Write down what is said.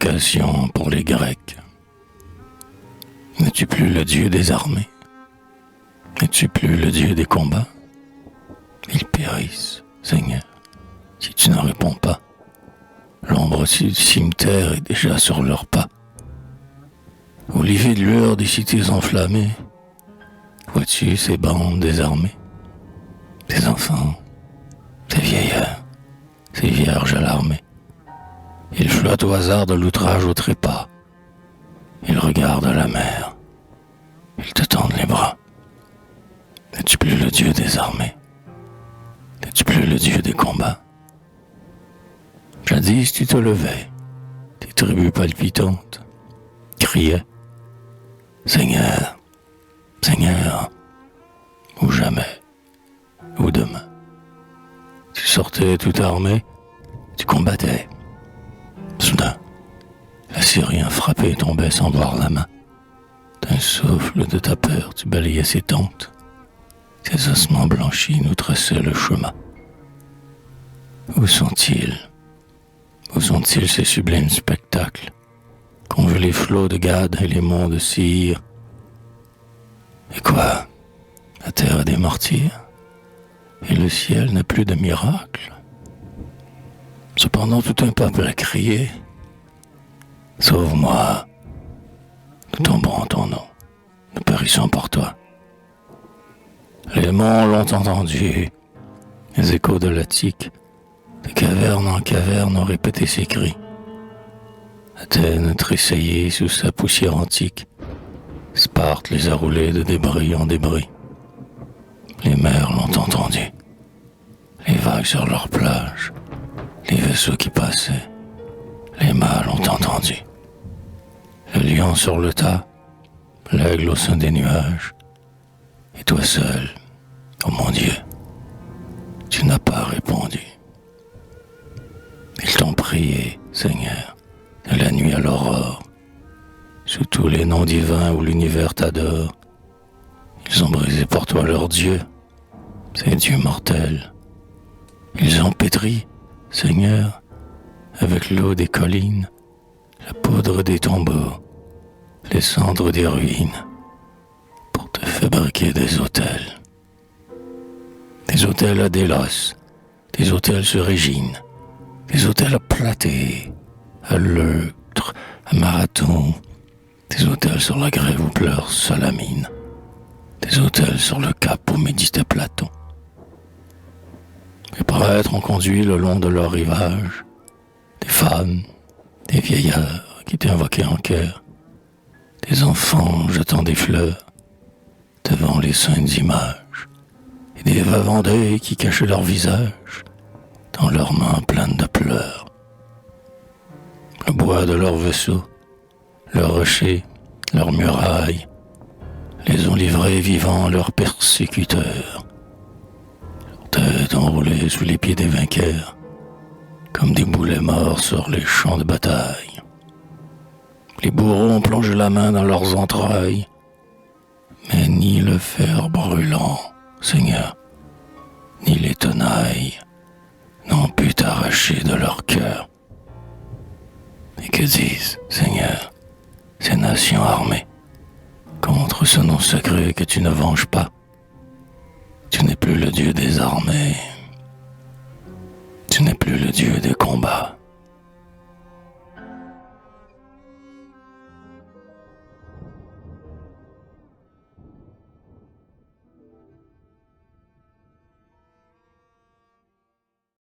provocation pour les Grecs. N'es-tu plus le Dieu des armées? N'es-tu plus le Dieu des combats? Ils périssent, Seigneur, si tu n'en réponds pas. L'ombre du cimetière est déjà sur leurs pas. Aux livides lueurs des cités enflammées, vois-tu ces bandes désarmées? Ces enfants, ces vieillards, ces vierges alarmées. Ils flottent au hasard de l'outrage au trépas. Ils regardent la mer. Ils te tendent les bras. N'es-tu plus le Dieu des armées? N'es-tu plus le Dieu des combats? Jadis tu te levais, tes tribus palpitantes criaient « Seigneur, Seigneur !» ou « Jamais !» ou « Demain !» Tu sortais tout armé, tu combattais. Soudain, l'Assyrien frappait et tombait sans voir la main. D'un souffle de ta peur, tu balayais ses tentes. Tes ossements blanchis nous traçaient le chemin. Où sont-ils? Où sont-ils ces sublimes spectacles qu'ont vu les flots de Gad et les monts de Syr? Et quoi? La terre a des martyrs? Et le ciel n'a plus de miracles? Cependant tout un peuple a crié « Sauve-moi !» Nous tombons en ton nom, nous périssons pour toi. Les monts l'ont entendu, les échos de l'Attique, de caverne en caverne ont répété ses cris. Athènes tressaillait sous sa poussière antique, Sparte les a roulés de débris en débris. Les mers l'ont entendu, les vagues sur leurs plages, les vaisseaux qui passaient, les mâles ont entendu. Le lion sur le tas, l'aigle au sein des nuages, et toi seul, oh mon Dieu, tu n'as pas répondu. Ils t'ont prié, Seigneur, de la nuit à l'aurore, sous tous les noms divins où l'univers t'adore. Ils ont brisé pour toi leur Dieu, ces dieux mortels. Ils ont pétri, Seigneur, avec l'eau des collines, la poudre des tombeaux, les cendres des ruines, pour te fabriquer des autels. Des autels à Délos, des autels sur Régine, des autels à Platée, à Leuctre, à Marathon, des autels sur la grève où pleure Salamine, des autels sur le cap où méditait Platon. Les prêtres ont conduit le long de leur rivage des femmes, des vieillards qui t'invoquaient en chœur, des enfants jetant des fleurs devant les saintes images, et des veuves en deuil qui cachaient leur visage dans leurs mains pleines de pleurs. Le bois de leurs vaisseaux, leurs rochers, leurs murailles, les ont livrés vivants leurs persécuteurs. Leurs têtes enroulées sous les pieds des vainqueurs, comme des boulets morts sur les champs de bataille. Les bourreaux ont plongé la main dans leurs entrailles, mais ni le fer brûlant, Seigneur, ni les tenailles n'ont pu t'arracher de leur cœur. Et que disent, Seigneur, ces nations armées contre ce nom sacré que tu ne venges pas? Tu n'es plus le Dieu des armées, tu n'es plus le Dieu des combats.